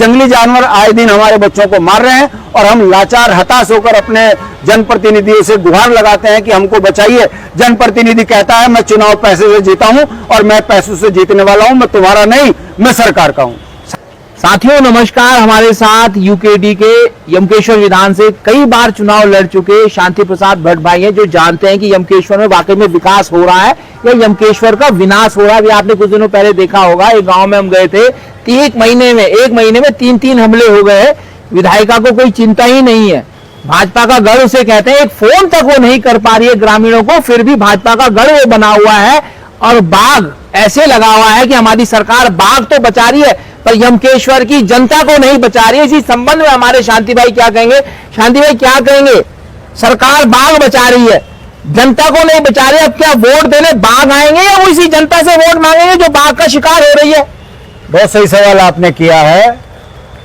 जंगली जानवर आए दिन हमारे बच्चों को मार रहे हैं और हम लाचार हताश होकर अपने जनप्रतिनिधियों से गुहार लगाते हैं कि हमको बचाइए। जनप्रतिनिधि कहता है मैं चुनाव पैसे से जीता हूं और मैं पैसों से जीतने वाला हूं, मैं तुम्हारा नहीं, मैं सरकार का हूं। साथियों नमस्कार, हमारे साथ यूकेडी के यमकेश्वर विधान से कई बार चुनाव लड़ चुके शांति प्रसाद भट्ट भाई हैं, जो जानते हैं कि यमकेश्वर में वाकई में विकास हो रहा है या यमकेश्वर का विनाश हो रहा है। आपने कुछ दिनों पहले देखा होगा, एक गांव में हम गए थे, एक महीने में तीन हमले हो गए। विधायिका को कोई चिंता ही नहीं है, भाजपा का गढ़ उसे कहते हैं, एक फोन तक वो नहीं कर पा रही है ग्रामीणों को, फिर भी भाजपा का गढ़ वो बना हुआ है और बाघ ऐसे लगा हुआ है कि हमारी सरकार बाघ तो बचा रही है पर यमकेश्वर की जनता को नहीं बचा रही है। इसी संबंध में हमारे शांति भाई क्या कहेंगे? शांति भाई क्या कहेंगे? सरकार बाघ बचा रही है, जनता को नहीं बचा रही है, अब क्या वोट देने बाघ आएंगे या उसी जनता से वोट मांगेंगे जो बाघ का शिकार हो रही है? बहुत सही सवाल आपने किया है।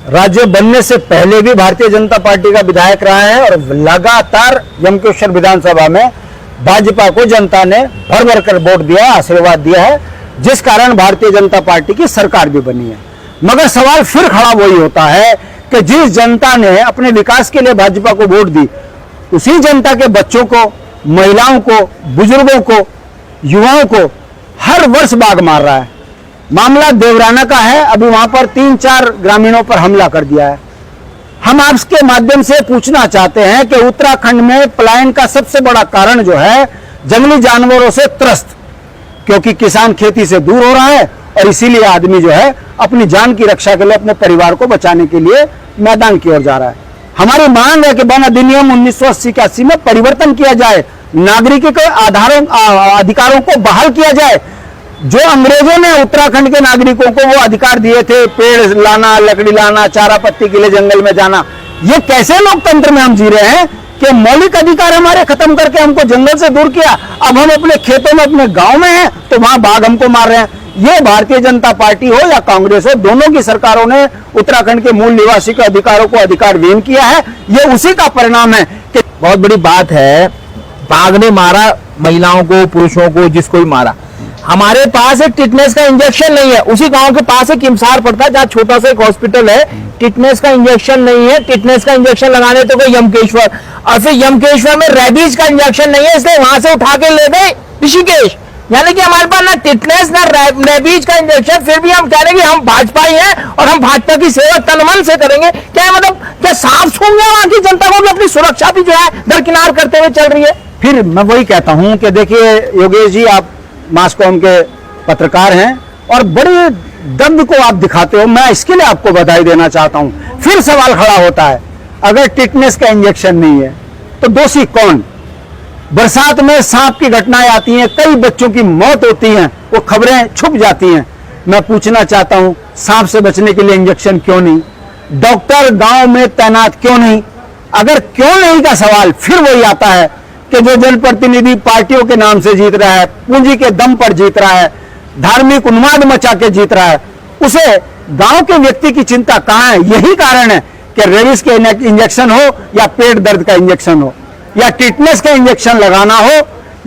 राज्य बनने से पहले भी भारतीय जनता पार्टी का विधायक रहा है और लगातार यमकेश्वर विधानसभा में भाजपा को जनता ने भर भर कर वोट दिया, आशीर्वाद दिया है, जिस कारण भारतीय जनता पार्टी की सरकार भी बनी है। मगर सवाल फिर खड़ा वही होता है कि जिस जनता ने अपने विकास के लिए भाजपा को वोट दी, उसी जनता के बच्चों को, महिलाओं को, बुजुर्गों को, युवाओं को हर वर्ष बाघ मार रहा है। मामला देवराना का है, अभी वहां पर 3-4 ग्रामीणों पर हमला कर दिया है। हम आपके माध्यम से पूछना चाहते हैं कि उत्तराखंड में पलायन का सबसे बड़ा कारण जो है जंगली जानवरों से त्रस्त, क्योंकि किसान खेती से दूर हो रहा है और इसीलिए आदमी जो है अपनी जान की रक्षा के लिए, अपने परिवार को बचाने के लिए मैदान की ओर जा रहा है। हमारी मांग है कि वन अधिनियम 1980 में परिवर्तन किया जाए, नागरिकों के अधिकारों को बहाल किया जाए। जो अंग्रेजों ने उत्तराखंड के नागरिकों को वो अधिकार दिए थे, पेड़ लाना, लकड़ी लाना, चारा पत्ती के लिए जंगल में जाना, ये कैसे लोकतंत्र में हम जी रहे हैं कि मौलिक अधिकार हमारे खत्म करके हमको जंगल से दूर किया, अब हम अपने खेतों में, अपने गांव में हैं तो वहां बाघ हमको मार रहे हैं। ये भारतीय जनता पार्टी हो या कांग्रेस हो, दोनों की सरकारों ने उत्तराखंड के मूल निवासी के अधिकारों को अधिकार विहीन किया है। ये उसी का परिणाम है कि बहुत बड़ी बात है, बाघ ने मारा महिलाओं को, पुरुषों को, जिसको भी मारा। हमारे पास एक टिटनेस का इंजेक्शन नहीं है। उसी गांव के पास एक किमसार पड़ता है जहाँ छोटा सा एक हॉस्पिटल है, टिटनेस का इंजेक्शन नहीं है। टिटनेस का इंजेक्शन लगाने तो कोई यमकेश्वर, और फिर यमकेश्वर में रेबीज का इंजेक्शन नहीं है, इसलिए वहां से उठा के ले गए ऋषिकेश। यानी कि हमारे पास ना टिटनेस ना रेबीज का इंजेक्शन, फिर भी हम कह रहे हैं कि हम भाजपा ही हैं और हम भाजपा की सेवा तन मन से करेंगे। क्या मतलब क्या साफ सूंघ गया वहां की जनता को भी अपनी सुरक्षा भी जो है दरकिनार करते हुए चल रही है? फिर मैं वही कहता हूं कि देखिए योगेश जी, आप मासकॉम के पत्रकार हैं और बड़े दर्द को आप दिखाते हो, मैं इसके लिए आपको बधाई देना चाहता हूं। फिर सवाल खड़ा होता है, अगर टिटनेस का इंजेक्शन नहीं है तो दोषी कौन? बरसात में सांप की घटनाएं आती हैं, कई बच्चों की मौत होती है, वो खबरें छुप जाती हैं। मैं पूछना चाहता हूं, सांप से बचने के लिए इंजेक्शन क्यों नहीं? डॉक्टर गांव में तैनात क्यों नहीं? अगर क्यों नहीं का सवाल फिर वही आता है कि जो जनप्रतिनिधि पार्टियों के नाम से जीत रहा है, पूंजी के दम पर जीत रहा है, धार्मिक उन्माद मचा के जीत रहा है, उसे गांव के व्यक्ति की चिंता कहां है? यही कारण है कि रेबीज के इंजेक्शन हो या पेट दर्द का इंजेक्शन हो या टिटनेस का इंजेक्शन लगाना हो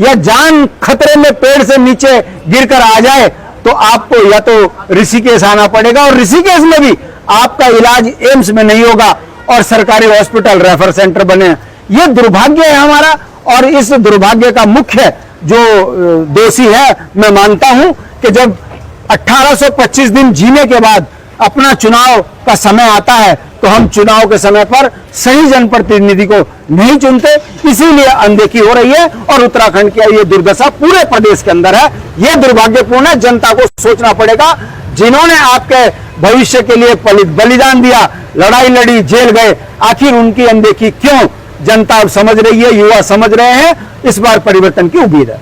या जान खतरे में पेड़ से नीचे गिरकर आ जाए तो आपको या तो ऋषिकेश आना पड़ेगा और ऋषिकेश में भी आपका इलाज एम्स में नहीं होगा और सरकारी हॉस्पिटल रेफर सेंटर बने। ये दुर्भाग्य है हमारा और इस दुर्भाग्य का मुख्य जो दोषी है, मैं मानता हूं कि जब 1825 दिन जीने के बाद अपना चुनाव का समय आता है तो हम चुनाव के समय पर सही जनप्रतिनिधि को नहीं चुनते, इसीलिए अनदेखी हो रही है और उत्तराखंड की ये दुर्दशा पूरे प्रदेश के अंदर है। ये दुर्भाग्यपूर्ण है। जनता को सोचना पड़ेगा, जिन्होंने आपके भविष्य के लिए बलिदान दिया, लड़ाई लड़ी, जेल गए, आखिर उनकी अनदेखी क्यों? जनता अब समझ रही है, युवा समझ रहे हैं, इस बार परिवर्तन की उम्मीद है।